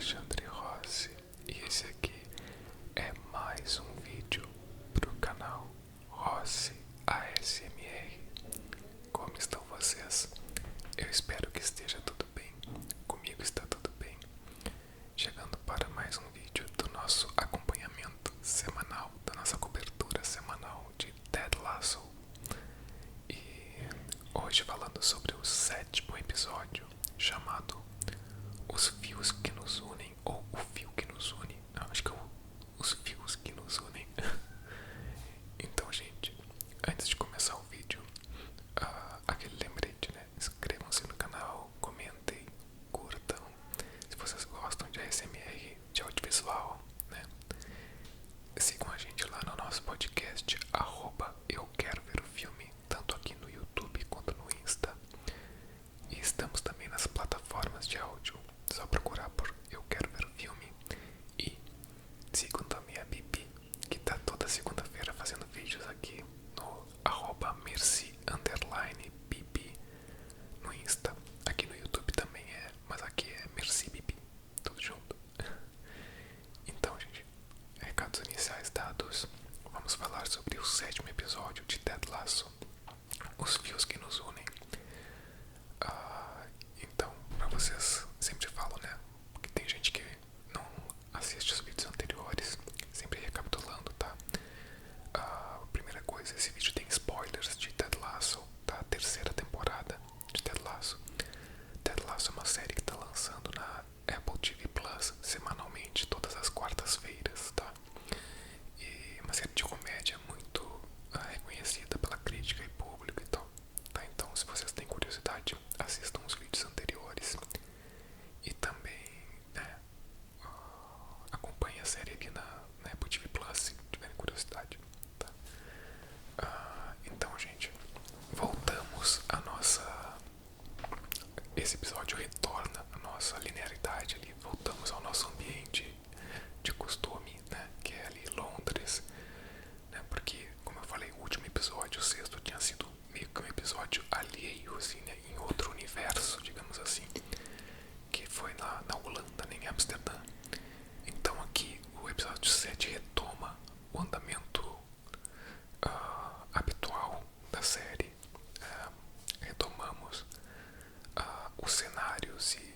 Alexandre Rossi e esse aqui é mais um vídeo pro canal Rossi ASMR. Como estão vocês? Eu espero que esteja tudo bem. Comigo está tudo bem. Chegando para mais um vídeo do nosso acompanhamento semanal, da nossa cobertura semanal de Ted Lasso. E hoje falando sobre o 7º episódio, chamado Os Fios que Nos Unem, ou O Fio que Nos Une. Não, acho que é Os Fios que Nos Unem. Então, gente, antes de começar o vídeo, aquele lembrete, né? Inscrevam-se no canal, comentem, curtam. Se vocês gostam de ASMR, de audiovisual, né? Sigam a gente lá no nosso podcast, @Eu Quero Ver o Filme, tanto aqui no YouTube quanto no Insta. E estamos também nas plataformas de áudio, só procurar por Eu Quero Ver o Filme. E sigam também a Bibi, que tá toda segunda-feira fazendo vídeos aqui no @merci_bibi no Insta. Aqui no YouTube também é, mas aqui é Merci Bibi, tudo junto. Então, gente, recados iniciais dados, vamos falar sobre o 7º episódio de Ted Lasso, Os Fios que Nos Unem. Então, pra vocês, sempre falo, né, que tem gente que não assiste os vídeos anteriores, sempre recapitulando, tá? Primeira coisa, esse vídeo tem spoilers de Ted Lasso, da 3ª temporada de Ted Lasso. Ted Lasso é uma série que tá lançando na Apple TV Plus semanalmente, todas as quartas-feiras, tá? E uma série de comédia muito reconhecida pela crítica e público e tal, tá? Então, se vocês têm curiosidade, assistam os vídeos anteriores e também, né, acompanhem a série aqui na Apple TV Plus se tiverem curiosidade, tá? Então, gente, voltamos a nossa... Esse episódio retorna a nossa linearidade ali, voltamos ao nosso ambiente de costume, né, que é ali Londres, né, porque, como eu falei, o último episódio, o 6º, tinha sido meio que um episódio alheio, assim, né, em outro universo, digamos assim, que foi na Holanda, né, em Amsterdã. Então aqui o episódio 7 retoma o andamento habitual da série. Retomamos os cenários e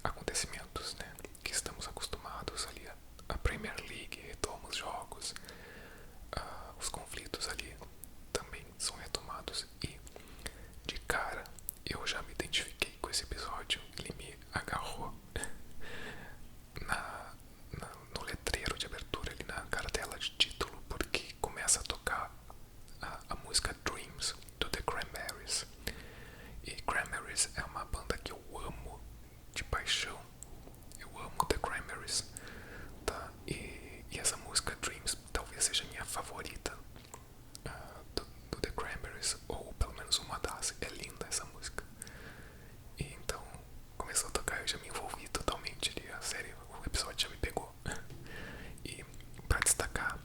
acontecimentos, né, que estamos acostumados ali. A Premier League retoma os jogos, os conflitos ali também são retomados. E de cara eu já me identifiquei com esse episódio, ele me agarrou no letreiro de abertura, ali na cartela de título, porque começa a tocar a música Dreams do The Cranberries. E Cranberries é uma banda que eu amo de paixão, eu amo The Cranberries, tá? E essa música Dreams talvez seja a minha favorita do The Cranberries, ou pelo menos uma das. É linda essa música. E então começou a tocar, eu já me envolvi totalmente ali, a série, o episódio já me pegou. E pra destacar,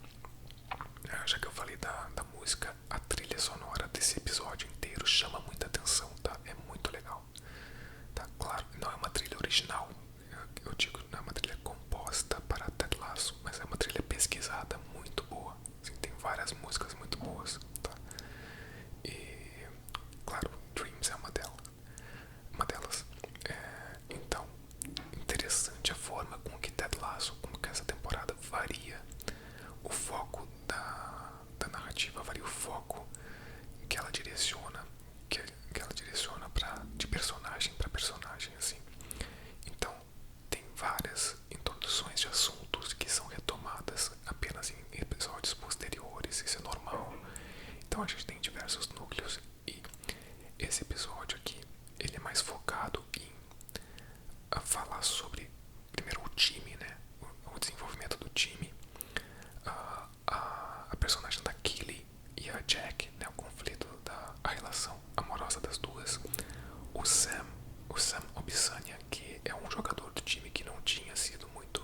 já que eu falei da música, a trilha sonora desse episódio inteiro chama muita atenção, tá? É muito legal, tá? Claro, não é uma trilha original, eu digo, não é uma trilha composta para Ted Lasso, mas é uma trilha pesquisada muito boa, assim, tem várias músicas muito boas, tá? E, claro, Dreams é uma delas. Então, interessante a forma com que Ted Lasso, como que essa temporada varia o foco da narrativa, varia o foco que ela direciona, que ela direciona de personagem para personagem, assim. Então, tem várias introduções de assuntos que são retomadas apenas em episódios posteriores, isso é normal. Então a gente tem diversos núcleos e esse episódio aqui, ele é mais focado em falar sobre, primeiro, o time, né, o desenvolvimento do time, a personagem da Killy e a Jack, né, o conflito a relação amorosa das duas, o Sam Obisanya, que é um jogador do time que não tinha sido muito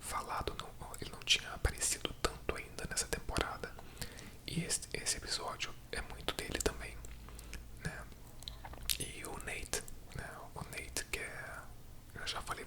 falado, ele não tinha aparecido tanto ainda nessa temporada, e esse episódio é muito dele também, né? E o Nate, né, que é, eu já falei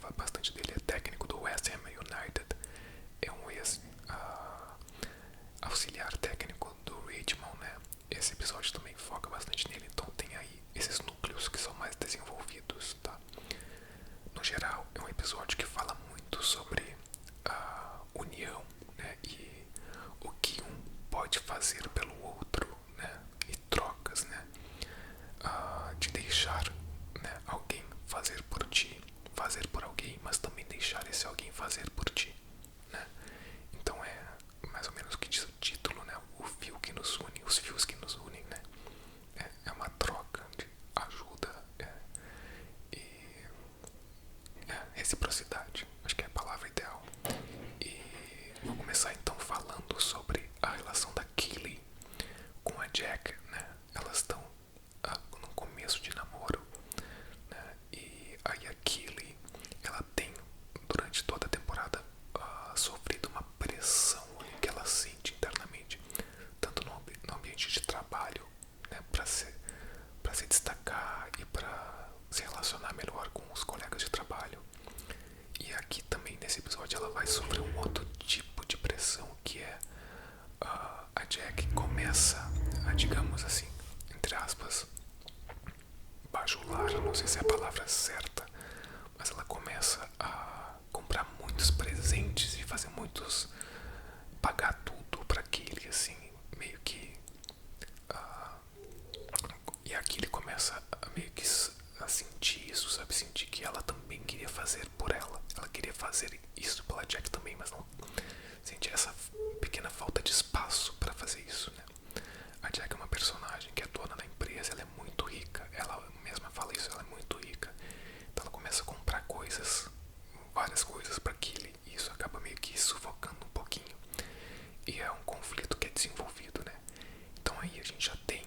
se destacar e para se relacionar melhor com os colegas de trabalho. E aqui também nesse episódio ela vai sofrer um outro tipo de pressão, que é a Jack começa a, digamos assim, entre aspas, bajular, não sei se é a palavra certa, mas ela começa a comprar muitos presentes e fazer muitos, pagar tudo para aquele, assim, meio que e aqui ele começa a meio que a sentir isso, sabe, sentir que ela também queria fazer por ela queria fazer isso pela Jack também, mas não sentia essa pequena falta de espaço para fazer isso, né? A Jack é uma personagem que é dona da empresa, ela é muito rica, ela mesma fala isso, ela é muito rica, então ela começa a comprar coisas, várias coisas para Killy, e isso acaba meio que sufocando um pouquinho, e é um conflito que é desenvolvido, né? Então aí a gente já tem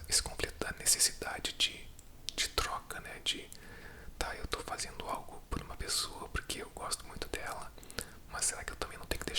esse conflito da necessidade de troca, né? Tá, eu tô fazendo algo por uma pessoa porque eu gosto muito dela, mas será que eu também não tenho que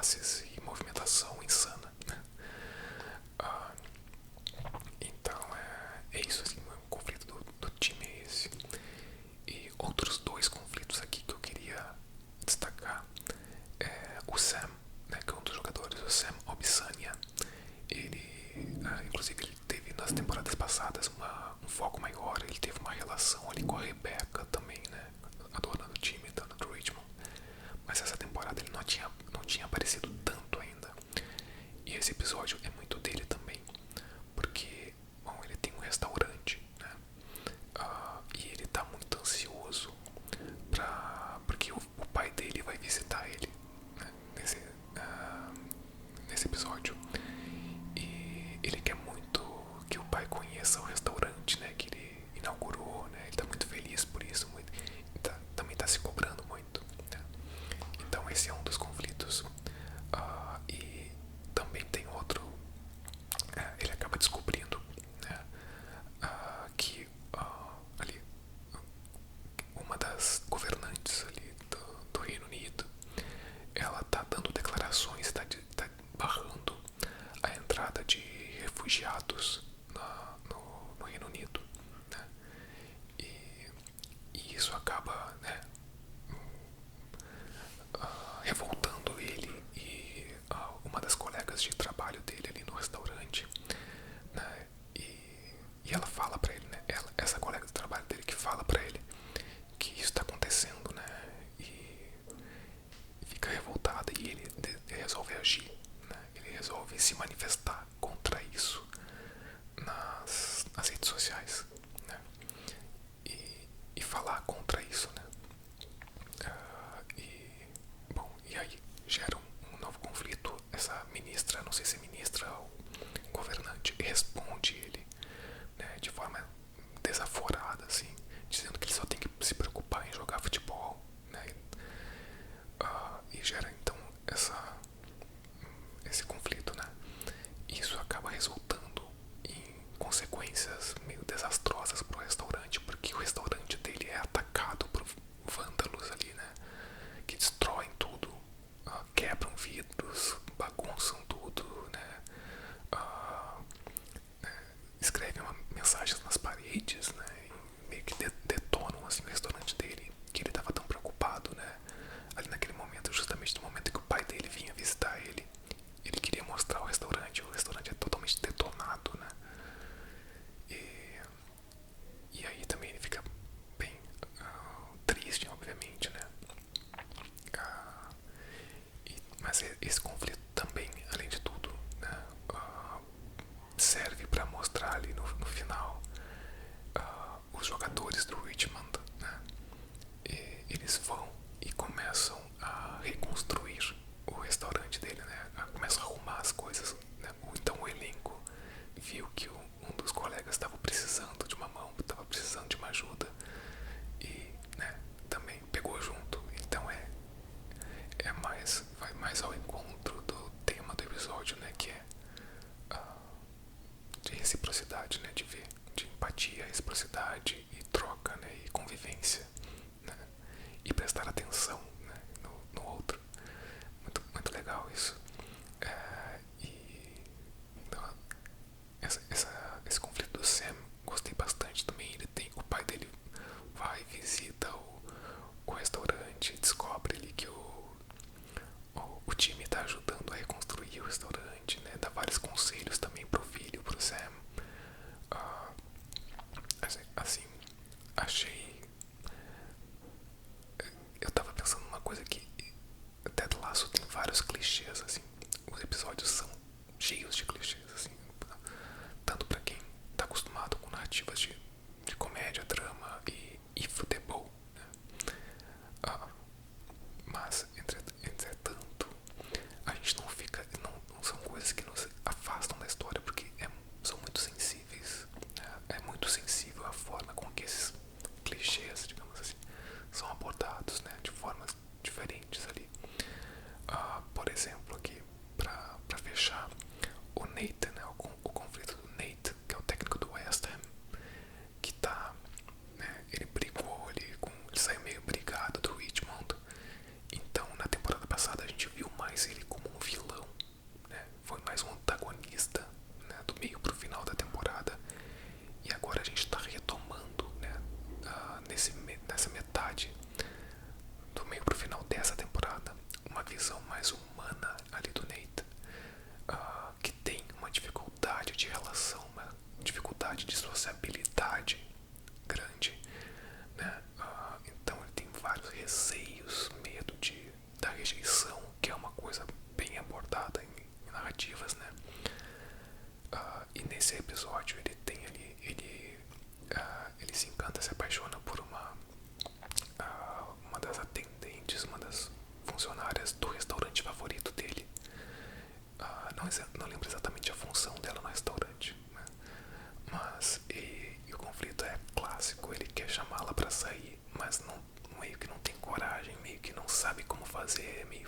classes e movimentação insana, né? Ah, então é isso, assim, o conflito do time é esse. E outros dois conflitos aqui que eu queria destacar é o Sam, né, que é um dos jogadores, o Sam Obisanya. Ele, inclusive, ele teve nas temporadas passadas um foco maior. Ele teve uma relação ali com a Rebecca também, né, a dona do time, dona do Richmond. Mas essa temporada ele não tinha aparecido tanto ainda. E esse episódio é muito dele também, porque, bom, ele tem um restaurante, né? E ele tá muito ansioso porque o pai dele vai visitar ele, né, nesse episódio. E ele quer muito que o pai conheça o restaurante, né, que ele inaugurou, né? Ele tá muito feliz por isso, também tá se cobrando muito, né? Então esse é um dos conflitos. E também tem outro. Ele acaba descobrindo, né, que ali uma das governantes ali do Reino Unido, ela tá dando declarações, tá barrando a entrada de refugiados no Reino Unido, né? E isso acaba, né, revoltando ele e uma das colegas de trabalho dele ali no restaurante, né? E ela fala pra ele, né? Essa colega de trabalho dele que fala pra ele que isso tá acontecendo, né? E fica revoltada e ele resolve agir, né? Ele resolve se manifestar contra isso nas redes sociais, né? E falar contra isso, né? E aí gera um novo conflito. Essa ministra, não sei se é ministra ou governante, responde ele, né, de forma desaforada, assim, dizendo que ele só tem que se preocupar em jogar futebol, né? E gera então esse conflito, né? Isso acaba resultando em consequências meio desastrosas pro restaurante, porque o restaurante dele é atacado por vândalos ali, né, que destroem tudo, quebram vidros, bagunçam tudo, né, escrevem mensagens nas paredes, né, e meio que detonam assim o restaurante dele, que ele estava tão preocupado, né, ali naquele momento, justamente no momento que o pai dele vinha visitar ele. Ele queria mostrar o restaurante é totalmente detonado, né? E aí também ele fica bem triste, obviamente, né? Mas esse conflito também, além de tudo, né, serve para mostrar ali no final os jogadores do Richmond, né? Eles vão e começam a reconstruir o restaurante dele, né? Começam a arrumar as coisas, né? Então o elenco viu que um dos colegas estava precisando de uma mão, estava precisando de uma ajuda e, né, também pegou junto. Então vai mais ao encontro do tema do episódio, né? Que é de reciprocidade, né? De empatia, reciprocidade e troca, né? E convivência, né? E prestar atenção, né, no outro. Muito, muito legal isso. Então, esse conflito do Sam, gostei bastante também. O pai dele vai, visita o restaurante, descobre ali que o time está ajudando a reconstruir o restaurante, né? Dá vários conselhos também pro filho, pro Sam. Assim, nesse episódio ele se encanta, se apaixona por uma das atendentes, uma das funcionárias do restaurante favorito dele. Não lembro exatamente a função dela no restaurante, né? Mas o conflito é clássico. Ele quer chamá-la pra sair, mas meio que não tem coragem, meio que não sabe como fazer, meio